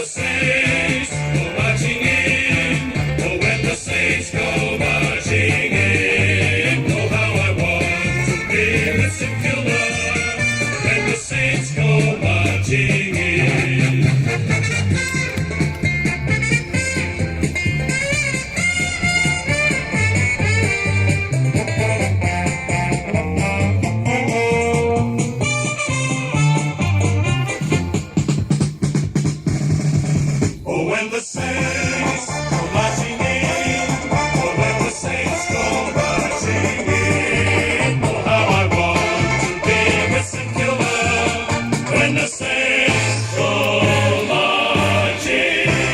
the saints go marching in, oh, when the saints go marching in, oh, how I want to be with St. Kilda when the saints go marching in. Oh, when the saints go marching in, oh, when the saints go marching in, oh, how I want to be with St. Kilda when the saints go marching in.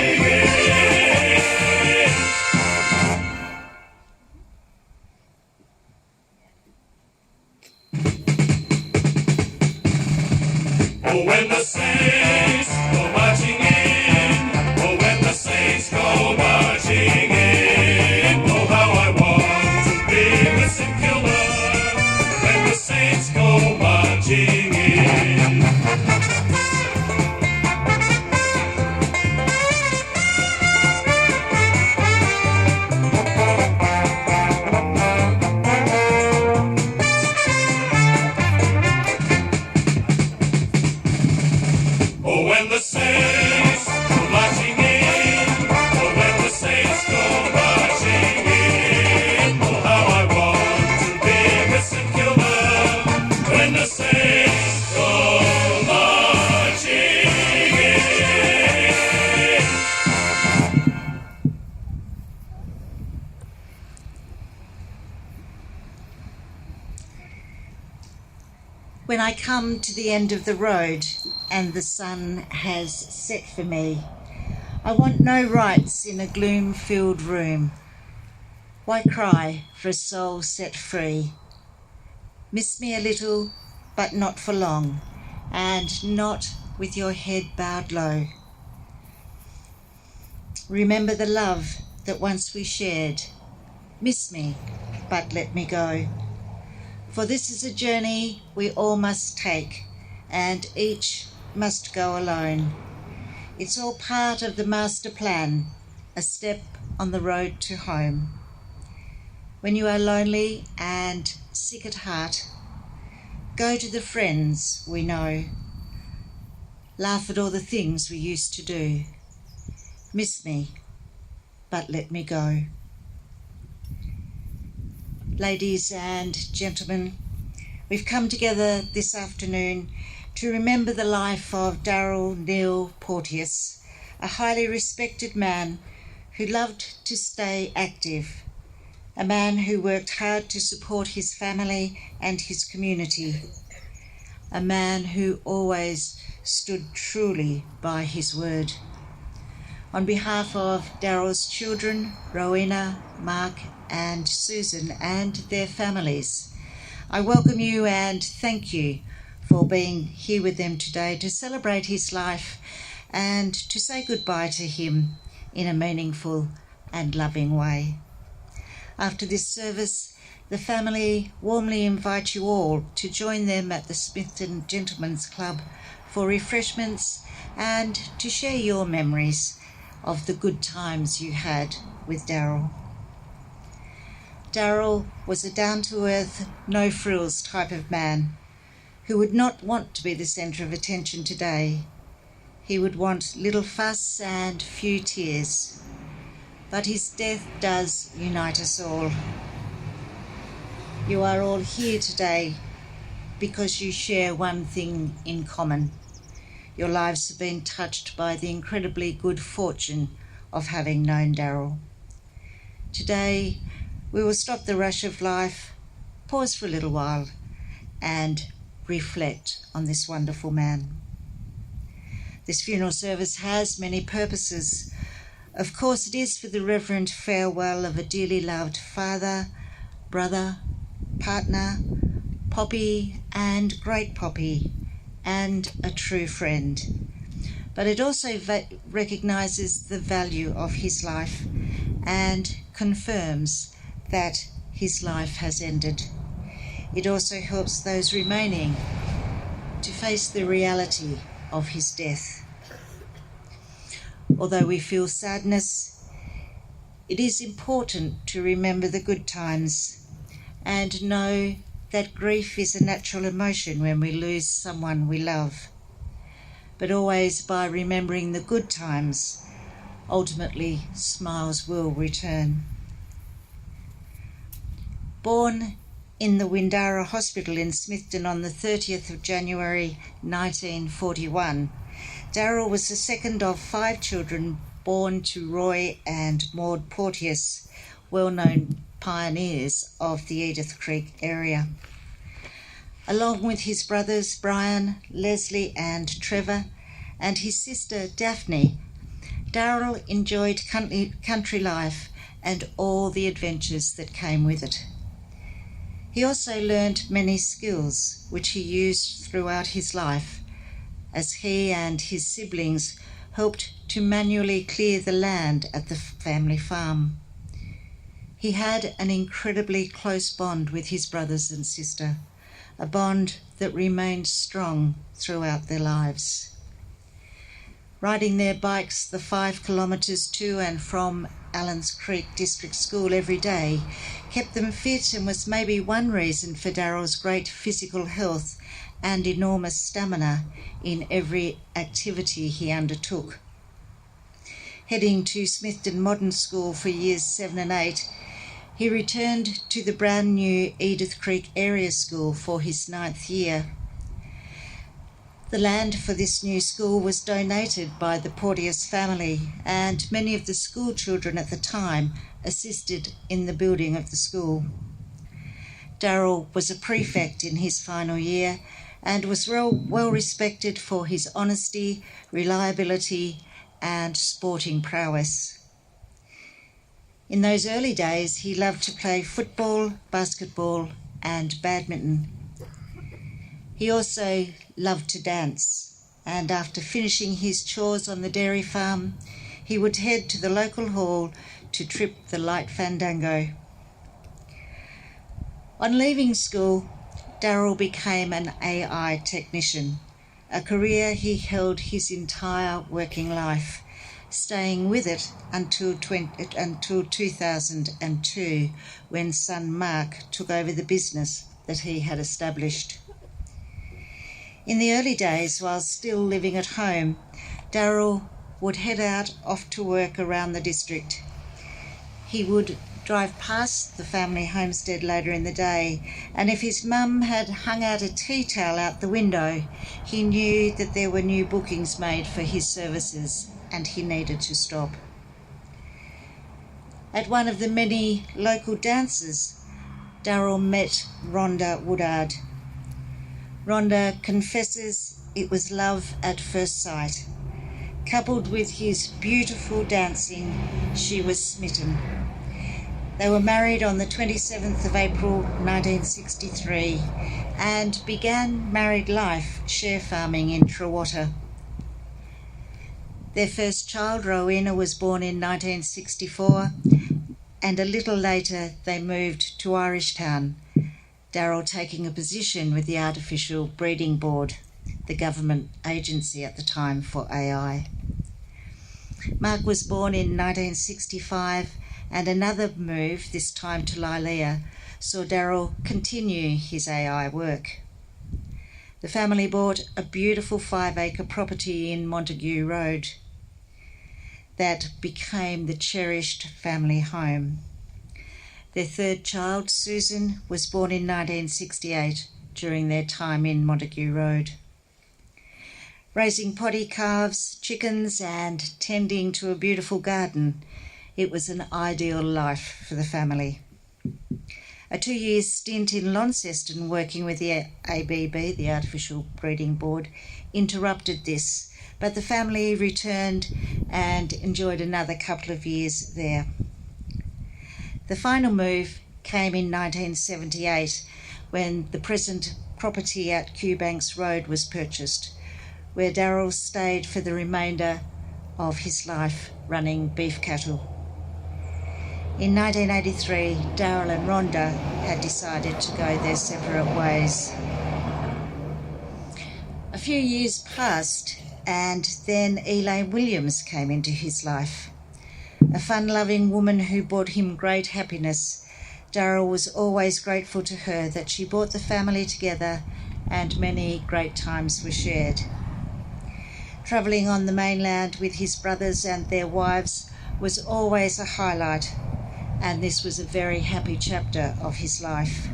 Oh, when the saints go marching in, oh, when the saints go marching in, oh, how I want to be with St. Kilda when the saints go marching in. Oh, when the saints go marching in, oh, when the saints go marching in, oh, how I want to be with St. Kilda when the saints go marching in. When I come to the end of the road and the sun has set for me, I want no rights in a gloom-filled room. Why cry for a soul set free? Miss me a little, but not for long, and not with your head bowed low. Remember the love that once we shared. Miss me, but let me go. For this is a journey we all must take, and each must go alone. It's all part of the master plan, a step on the road to home. When you are lonely and sick at heart, go to the friends we know. Laugh at all the things we used to do. Miss me, but let me go. Ladies and gentlemen, we've come together this afternoon to remember the life of Darrell Porteus, a highly respected man who loved to stay active, a man who worked hard to support his family and his community, a man who always stood truly by his word. On behalf of Darrell's children, Rowena, Mark and Susan and their families, I welcome you and thank you for being here with them today to celebrate his life and to say goodbye to him in a meaningful and loving way. After this service, the family warmly invite you all to join them at the Smithton Gentlemen's Club for refreshments and to share your memories of the good times you had with Darrell. Darrell was a down-to-earth, no-frills type of man who would not want to be the centre of attention today. He would want little fuss and few tears. But his death does unite us all. You are all here today because you share one thing in common. Your lives have been touched by the incredibly good fortune of having known Darrell. Today, we will stop the rush of life, pause for a little while, and reflect on this wonderful man. This funeral service has many purposes. Of course, it is for the reverent farewell of a dearly loved father, brother, partner, Poppy and great Poppy, and a true friend. But it also recognises the value of his life and confirms that his life has ended. It also helps those remaining to face the reality of his death. Although we feel sadness, it is important to remember the good times and know that grief is a natural emotion when we lose someone we love. But always by remembering the good times, ultimately smiles will return. Born in the Windara Hospital in Smithton on the 30th of January 1941, Darrell was the second of 5 children born to Roy and Maud Porteus, well-known pioneers of the Edith Creek area. Along with his brothers Brian, Leslie and Trevor, and his sister Daphne, Darrell enjoyed country life and all the adventures that came with it. He also learnt many skills which he used throughout his life, as he and his siblings helped to manually clear the land at the family farm. He had an incredibly close bond with his brothers and sister, a bond that remained strong throughout their lives. Riding their bikes the 5 kilometres to and from Allens Creek District School every day kept them fit and was maybe one reason for Darrell's great physical health and enormous stamina in every activity he undertook. Heading to Smithton Modern School for years 7 and 8, he returned to the brand new Edith Creek Area School for his 9th year. The land for this new school was donated by the Porteus family, and many of the school children at the time assisted in the building of the school. Darrell was a prefect in his final year and was well respected for his honesty, reliability and sporting prowess. In those early days, he loved to play football, basketball and badminton. He also loved to dance, and after finishing his chores on the dairy farm, he would head to the local hall to trip the light fandango. On leaving school, Darrell became an AI technician, a career he held his entire working life, staying with it until 2002, when son Mark took over the business that he had established. In the early days, while still living at home, Darrell would head out off to work around the district. He would drive past the family homestead later in the day, and if his mum had hung out a tea towel out the window, he knew that there were new bookings made for his services and he needed to stop. At one of the many local dances, Darrell met Rhonda Woodard. Rhonda confesses it was love at first sight. Coupled with his beautiful dancing, she was smitten. They were married on the 27th of April 1963 and began married life share farming in Trewater. Their first child, Rowena, was born in 1964, and a little later they moved to Irishtown, Darrell taking a position with the Artificial Breeding Board, the government agency at the time for AI. Mark was born in 1965, and another move, this time to Lilea, saw Darrell continue his AI work. The family bought a beautiful 5-acre property in Montague Road that became the cherished family home. Their third child, Susan, was born in 1968 during their time in Montague Road. Raising potty calves, chickens and tending to a beautiful garden, it was an ideal life for the family. A 2-year stint in Launceston working with the ABB, the Artificial Breeding Board, interrupted this, but the family returned and enjoyed another couple of years there. The final move came in 1978 when the present property at Quebanks Road was purchased, where Darrell stayed for the remainder of his life running beef cattle. In 1983, Darrell and Rhonda had decided to go their separate ways. A few years passed And then Elaine Williams came into his life. A fun-loving woman who brought him great happiness. Darrell was always grateful to her that she brought the family together and many great times were shared. Travelling on the mainland with his brothers and their wives was always a highlight, and this was a very happy chapter of his life.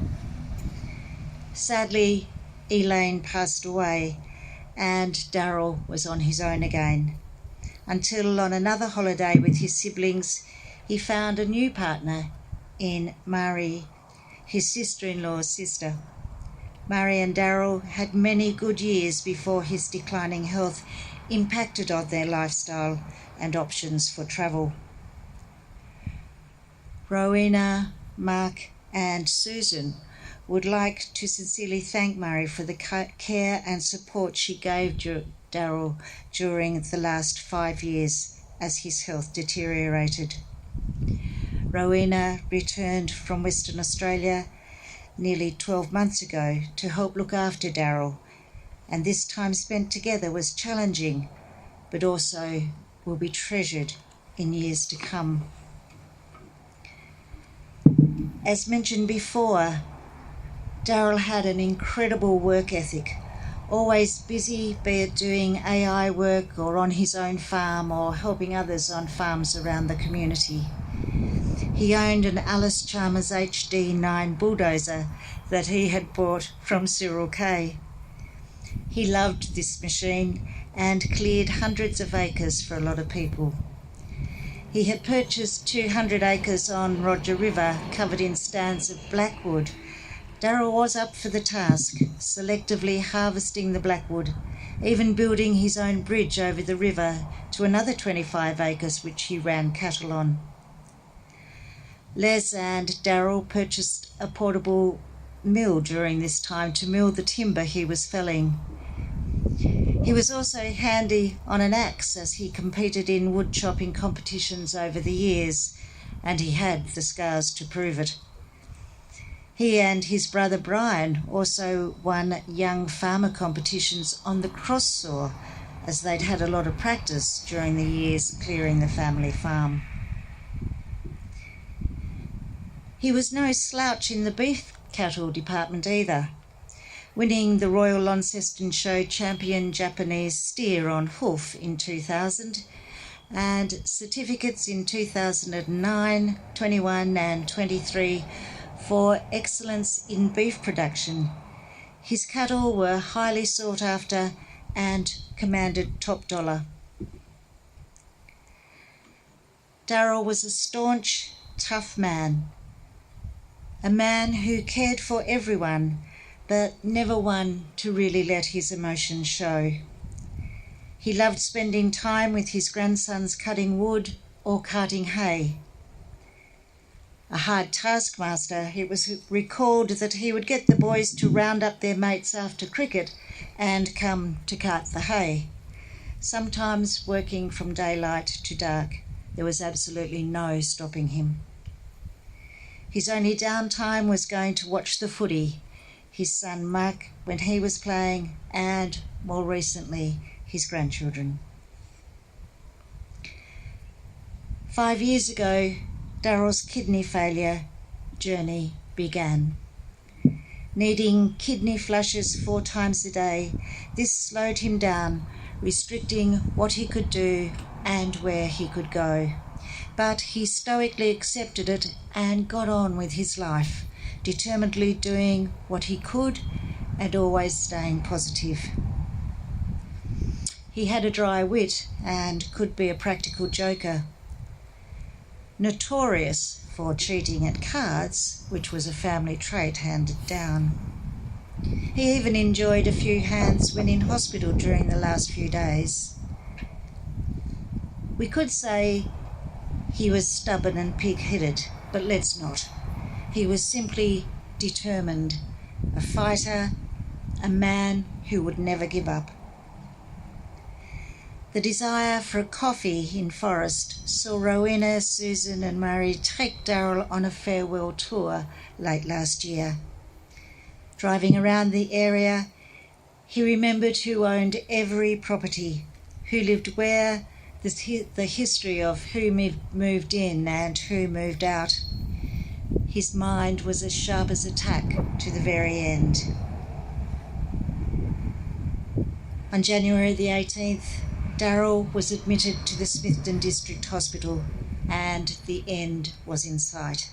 Sadly, Elaine passed away and Darrell was on his own again, until on another holiday with his siblings he found a new partner in Marie, his sister-in-law's sister. Marie and Darrell had many good years before his declining health impacted on their lifestyle and options for travel. Rowena, Mark and Susan would like to sincerely thank Marie for the care and support she gave Darrell during the last 5 years as his health deteriorated. Rowena returned from Western Australia nearly 12 months ago to help look after Darrell, and this time spent together was challenging, but also will be treasured in years to come. As mentioned before, Darrell had an incredible work ethic, always busy, be it doing AI work or on his own farm or helping others on farms around the community. He owned an Alice Chalmers HD9 bulldozer that he had bought from Cyril Kay. He loved this machine and cleared hundreds of acres for a lot of people. He had purchased 200 acres on Roger River covered in stands of blackwood. Darrell was up for the task, selectively harvesting the blackwood, even building his own bridge over the river to another 25 acres which he ran cattle on. Les and Darrell purchased a portable mill during this time to mill the timber he was felling. He was also handy on an axe as he competed in wood chopping competitions over the years, and he had the scars to prove it. He and his brother Brian also won young farmer competitions on the cross saw, as they'd had a lot of practice during the years clearing the family farm. He was no slouch in the beef cattle department either, winning the Royal Launceston Show Champion Japanese Steer on hoof in 2000 and certificates in 2009, 21 and 23 for excellence in beef production. His cattle were highly sought after and commanded top dollar. Darrell was a staunch, tough man, a man who cared for everyone, but never one to really let his emotions show. He loved spending time with his grandsons cutting wood or carting hay. A hard taskmaster, it was recalled that he would get the boys to round up their mates after cricket and come to cart the hay, sometimes working from daylight to dark. There was absolutely no stopping him. His only downtime was going to watch the footy, his son Mark when he was playing, and more recently his grandchildren. 5 years ago, Darrell's kidney failure journey began. Needing kidney flushes 4 times a day, this slowed him down, restricting what he could do and where he could go. But he stoically accepted it and got on with his life, determinedly doing what he could and always staying positive. He had a dry wit and could be a practical joker. Notorious for cheating at cards, which was a family trait handed down. He even enjoyed a few hands when in hospital during the last few days. We could say he was stubborn and pig-headed, but let's not. He was simply determined, a fighter, a man who would never give up. The desire for a coffee in Forest saw Rowena, Susan and Murray take Darrell on a farewell tour late last year. Driving around the area, he remembered who owned every property, who lived where, the history of who moved in and who moved out. His mind was as sharp as a tack to the very end. On January the 18th, Darrell was admitted to the Smithton District Hospital and the end was in sight.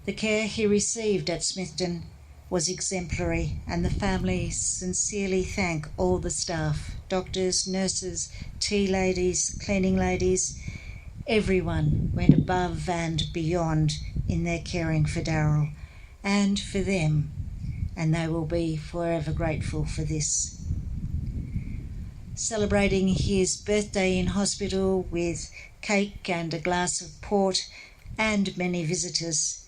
The care he received at Smithton was exemplary, and the family sincerely thank all the staff, doctors, nurses, tea ladies, cleaning ladies. Everyone went above and beyond in their caring for Darrell and for them, and they will be forever grateful for this. Celebrating his birthday in hospital with cake and a glass of port and many visitors,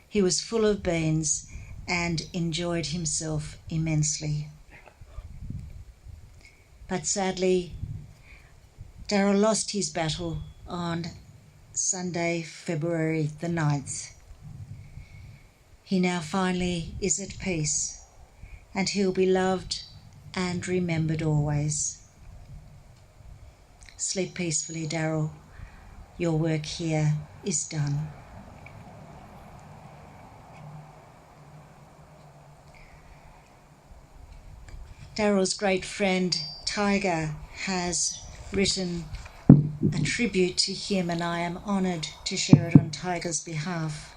he was full of beans and enjoyed himself immensely. But sadly, Darrell lost his battle on Sunday, February the 9th. He now finally is at peace, and he'll be loved and remembered always. Sleep peacefully, Darrell. Your work here is done. Darrell's great friend Tiger has written a tribute to him, and I am honoured to share it on Tiger's behalf.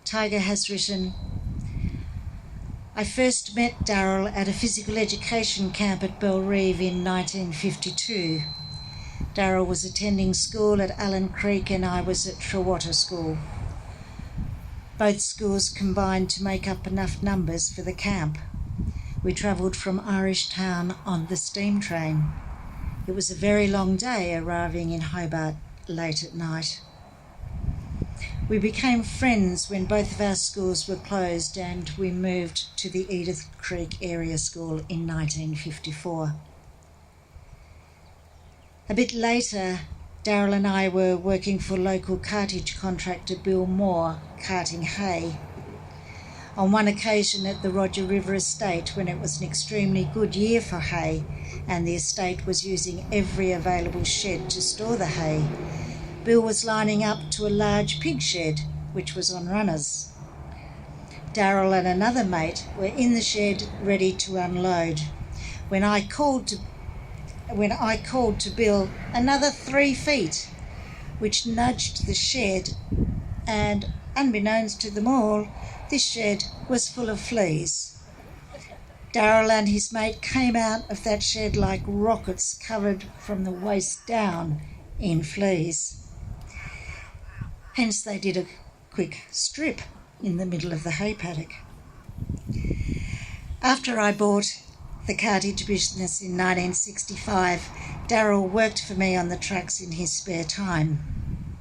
Tiger has written, I first met Darrell at a physical education camp at Bellerive in 1952. Darrell was attending school at Allen Creek and I was at Trewhatta School. Both schools combined to make up enough numbers for the camp. We travelled from Irish Town on the steam train. It was a very long day, arriving in Hobart late at night. We became friends when both of our schools were closed and we moved to the Edith Creek Area School in 1954. A bit later, Darrell and I were working for local cartage contractor Bill Moore, carting hay. On one occasion at the Roger River Estate, when it was an extremely good year for hay and the estate was using every available shed to store the hay, Bill was lining up to a large pig shed which was on runners. Darrell and another mate were in the shed ready to unload when I called to Bill another 3 feet, which nudged the shed, and unbeknownst to them all, this shed was full of fleas. Darrell and his mate came out of that shed like rockets, covered from the waist down in fleas. Hence they did a quick strip in the middle of the hay paddock. After I bought the cartage business in 1965, Darrell worked for me on the trucks in his spare time.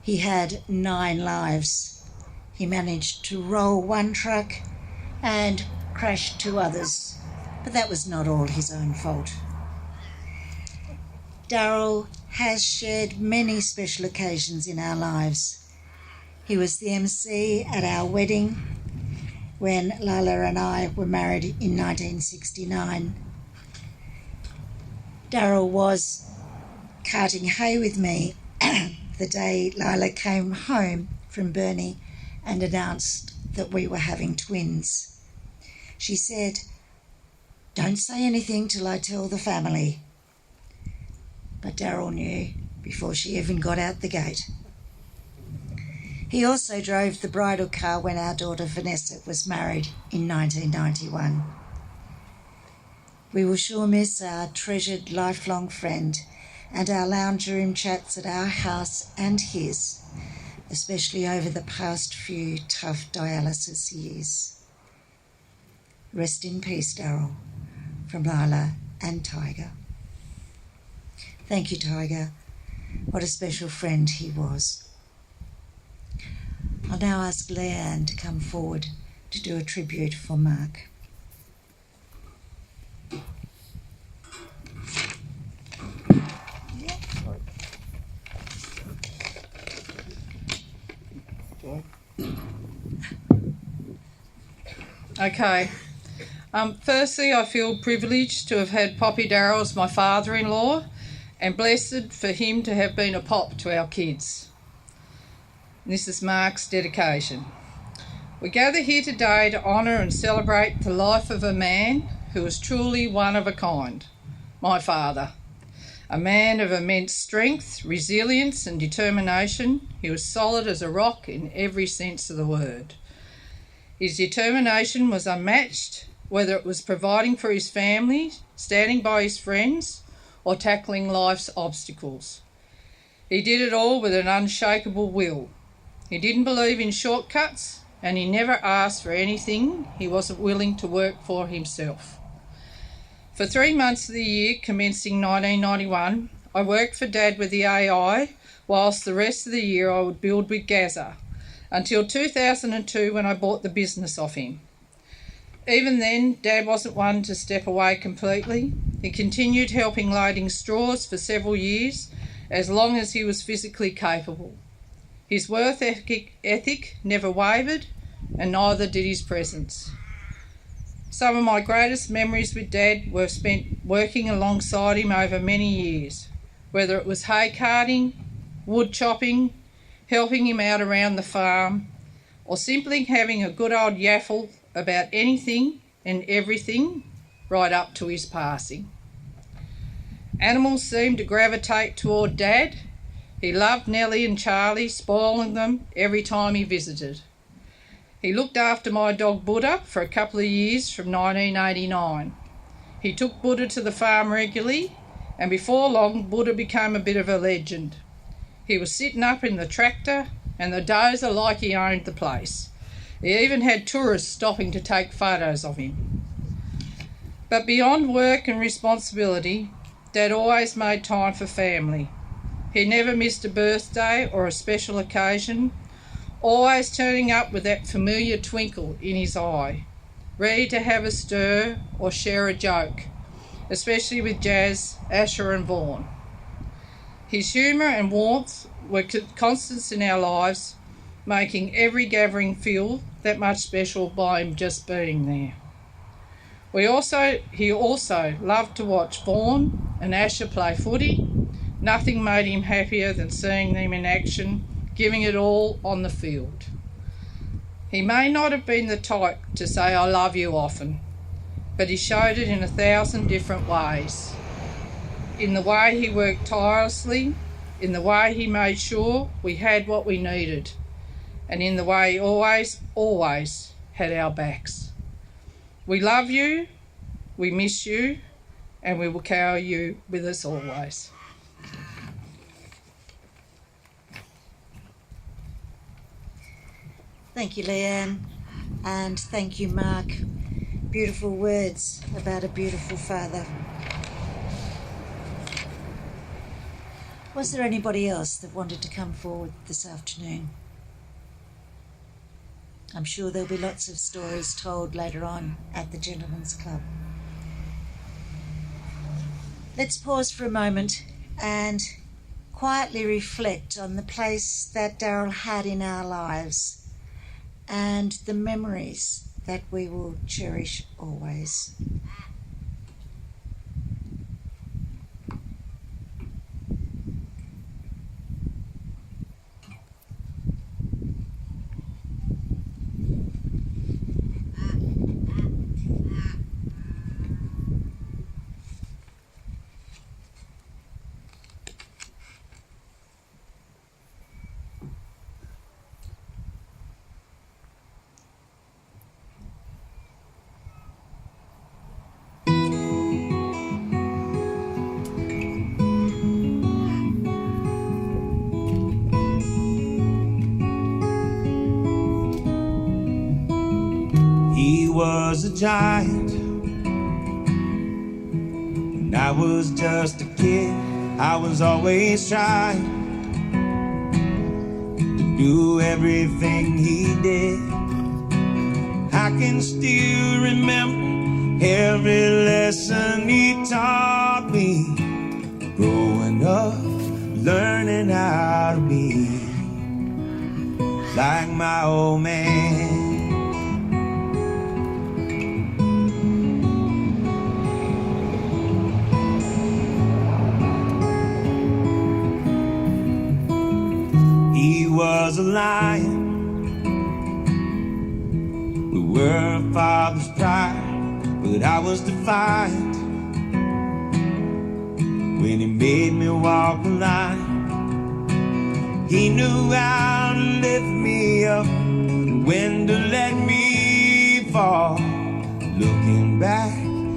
He had 9 lives. He managed to roll 1 truck and crash 2 others, but that was not all his own fault. Darrell has shared many special occasions in our lives. He was the MC at our wedding when Lila and I were married in 1969. Darrell was carting hay with me the day Lila came home from Burnie and announced that we were having twins. She said, "Don't say anything till I tell the family." But Darrell knew before she even got out the gate. He also drove the bridal car when our daughter Vanessa was married in 1991. We will sure miss our treasured lifelong friend and our lounge room chats at our house and his, especially over the past few tough dialysis years. Rest in peace, Darrell, from Lila and Tiger. Thank you, Tiger. What a special friend he was. I'll now ask Leanne to come forward to do a tribute for Mark. Okay. Firstly, I feel privileged to have had Poppy Darrell as my father-in-law, and blessed for him to have been a pop to our kids. This is Mark's dedication. We gather here today to honour and celebrate the life of a man who was truly one of a kind, my father. A man of immense strength, resilience and determination. He was solid as a rock in every sense of the word. His determination was unmatched, whether it was providing for his family, standing by his friends, or tackling life's obstacles. He did it all with an unshakable will. He didn't believe in shortcuts, and he never asked for anything he wasn't willing to work for himself. For 3 months of the year, commencing 1991, I worked for Dad with the AI, whilst the rest of the year I would build with Gaza, until 2002 when I bought the business off him. Even then, Dad wasn't one to step away completely. He continued helping loading straws for several years, as long as he was physically capable. His work ethic never wavered, and neither did his presence. Some of my greatest memories with Dad were spent working alongside him over many years, whether it was hay carting, wood chopping, helping him out around the farm, or simply having a good old yaffle about anything and everything right up to his passing. Animals seemed to gravitate toward Dad. He loved Nellie and Charlie, spoiling them every time he visited. He looked after my dog Buddha for a couple of years from 1989. He took Buddha to the farm regularly, and before long Buddha became a bit of a legend. He was sitting up in the tractor and the dozer like he owned the place. He even had tourists stopping to take photos of him. But beyond work and responsibility, Dad always made time for family. He never missed a birthday or a special occasion, always turning up with that familiar twinkle in his eye, ready to have a stir or share a joke, especially with Jazz, Asher and Vaughan. His humour and warmth were constants in our lives, making every gathering feel that much special by him just being there. He also loved to watch Vaughan and Asher play footy. Nothing made him happier than seeing them in action, giving it all on the field. He may not have been the type to say I love you often, but he showed it in 1,000 different ways. In the way he worked tirelessly, in the way he made sure we had what we needed, and in the way he always had our backs. We love you, we miss you, and we will carry you with us always. Thank you, Leanne, and thank you, Mark. Beautiful words about a beautiful father. Was there anybody else that wanted to come forward this afternoon? I'm sure there'll be lots of stories told later on at the Gentlemen's Club. Let's pause for a moment and quietly reflect on the place that Darrell had in our lives and the memories that we will cherish always. He was a giant when I was just a kid. I was always trying to do everything he did. I can still remember every lesson he taught me. Growing up, learning how to be like my old man. was a lion. We were a father's pride, but I was defiant when he made me walk the line. He knew how to lift me up and when to let me fall. Looking back,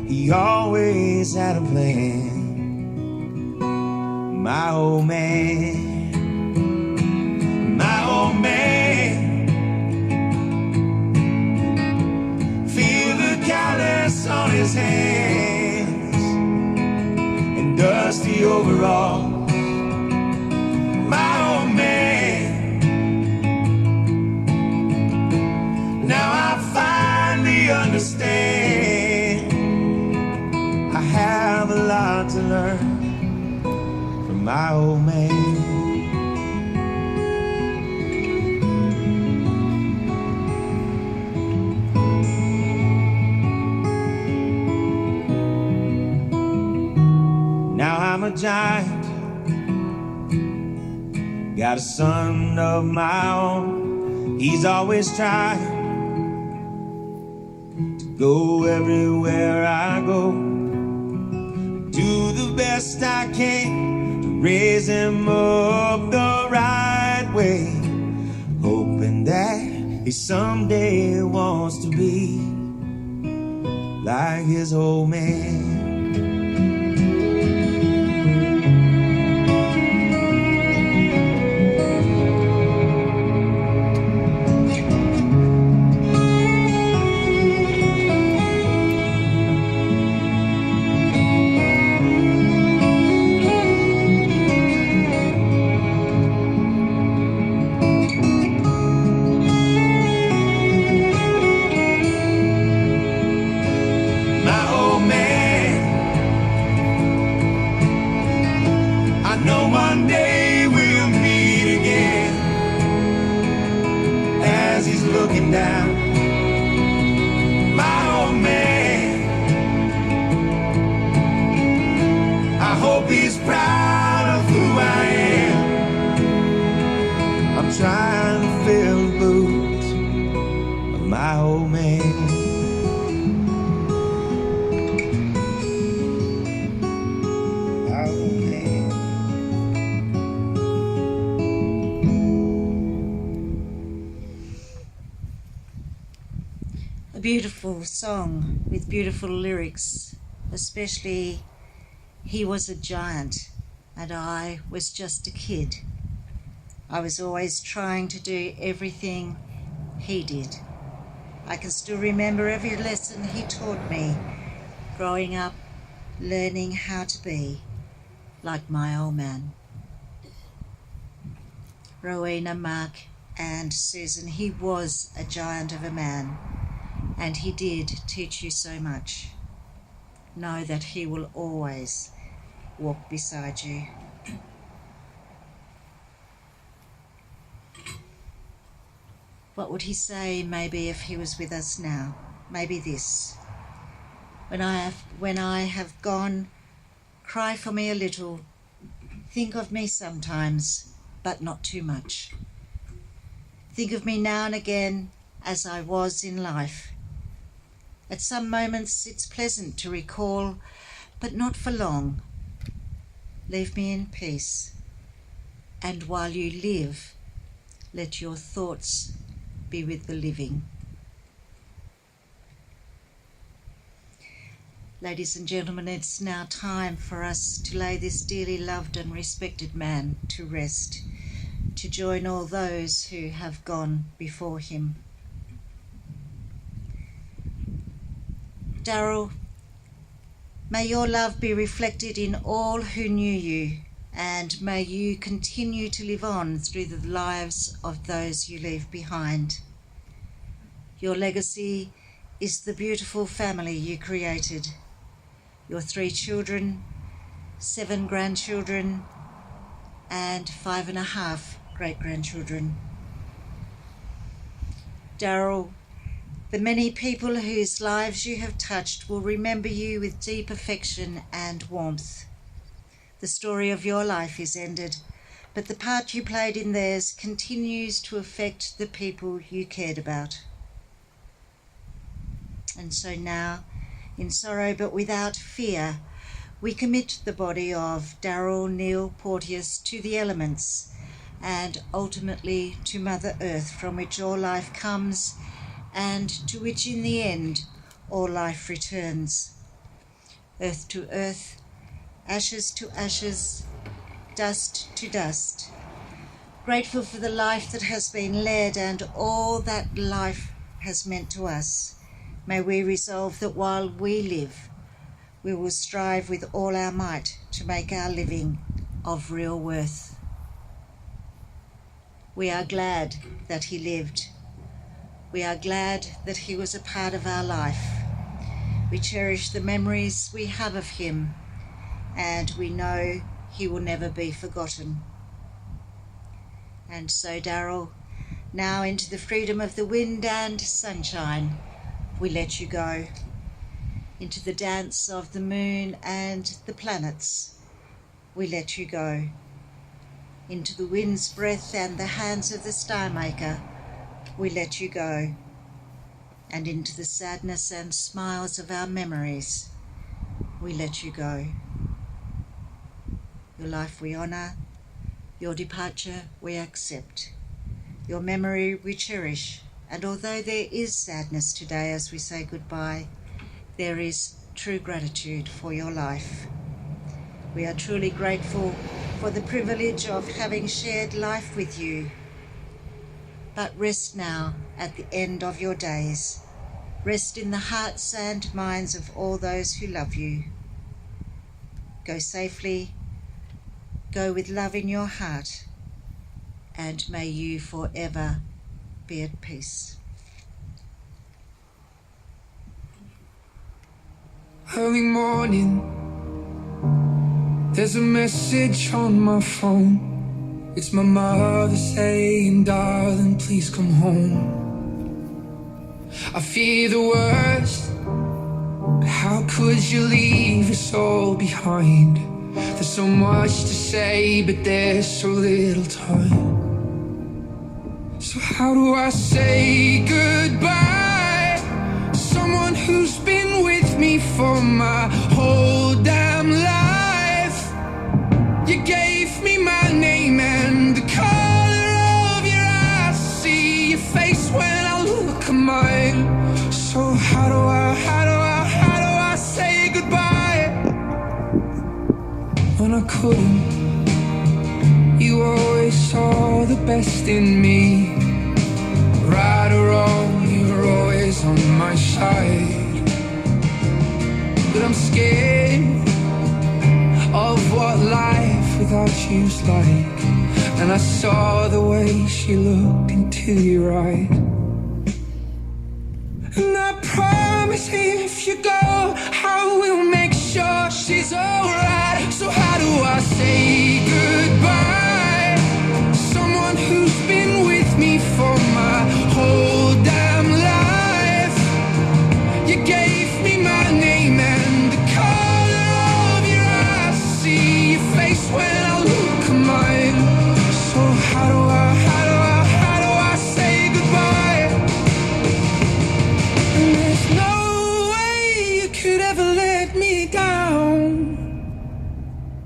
he always had a plan. My old man, my old man. Feel the callus on his hands and dusty overalls. My old man. Now I finally understand. I have a lot to learn from my old man. Now I'm a giant, got a son of my own. He's always trying to go everywhere I go. Do the best I can to raise him up the right way, hoping that he someday wants to be like his old man. Down, my old man. I hope he's proud of who I am. I'm trying to fill the boots of my old man. My old man. A beautiful song with beautiful lyrics, especially he was a giant and I was just a kid. I was always trying to do everything he did. I can still remember every lesson he taught me growing up, learning how to be like my old man. Rowena, Mark and Susan, he was a giant of a man. And he did teach you so much. Know that he will always walk beside you. What would he say maybe if he was with us now? Maybe this. When I have gone, cry for me a little. Think of me sometimes, but not too much. Think of me now and again as I was in life. At some moments it's pleasant to recall, but not for long. Leave me in peace, and while you live, let your thoughts be with the living. Ladies and gentlemen, it's now time for us to lay this dearly loved and respected man to rest, to join all those who have gone before him. Darrell, may your love be reflected in all who knew you, and may you continue to live on through the lives of those you leave behind. Your legacy is the beautiful family you created. Your 3 children, 7 grandchildren, and 5.5 great-grandchildren. Darrell, the many people whose lives you have touched will remember you with deep affection and warmth. The story of your life is ended, but the part you played in theirs continues to affect the people you cared about. And so now, in sorrow but without fear, we commit the body of Darrell Neil Porteus to the elements and ultimately to Mother Earth, from which all life comes and to which in the end all life returns. Earth to earth, ashes to ashes, dust to dust. Grateful for the life that has been led and all that life has meant to us, may we resolve that while we live, we will strive with all our might to make our living of real worth. We are glad that he lived. We are glad that he was a part of our life. We cherish the memories we have of him, and we know he will never be forgotten. And so, Darrell, now into the freedom of the wind and sunshine, we let you go. Into the dance of the moon and the planets, we let you go. Into the wind's breath and the hands of the star maker, we let you go. And into the sadness and smiles of our memories, we let you go. Your life we honour, your departure we accept. Your memory we cherish, and although there is sadness today as we say goodbye, there is true gratitude for your life. We are truly grateful for the privilege of having shared life with you. But rest now at the end of your days. Rest in the hearts and minds of all those who love you. Go safely, go with love in your heart, and may you forever be at peace. Early morning, there's a message on my phone. It's my mother saying, darling, please come home. I fear the worst, but how could you leave us all behind? There's so much to say, but there's so little time. So how do I say goodbye? Someone who's been with me for my whole damn life. You gave me my name and the color of your eyes. See your face when I look at mine. So how do I say goodbye? When I couldn't, you always saw the best in me. Right or wrong, you were always on my side. But I'm scared of what life without you's like. And I saw the way she looked into your eyes. And I promise if you go, I will make sure she's alright. So how do I say goodbye? Someone who's been with me for my whole damn life. You gave me my name and the color of your eyes. See your face when I look at mine. So how do I say goodbye? And there's no way you could ever let me down.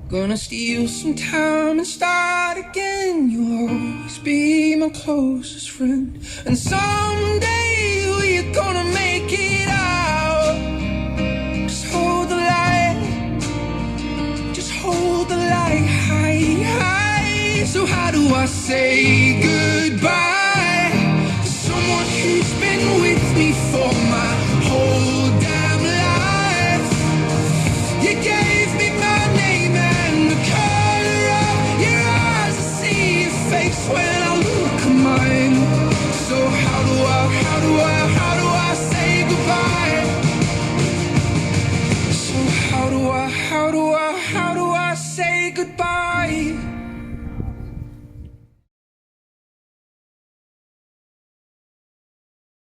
Gonna steal some time and start again. You'll always be my closest friend. And someday we're gonna make it out. Just hold the light. Just hold the light high, high. So how do I say goodbye?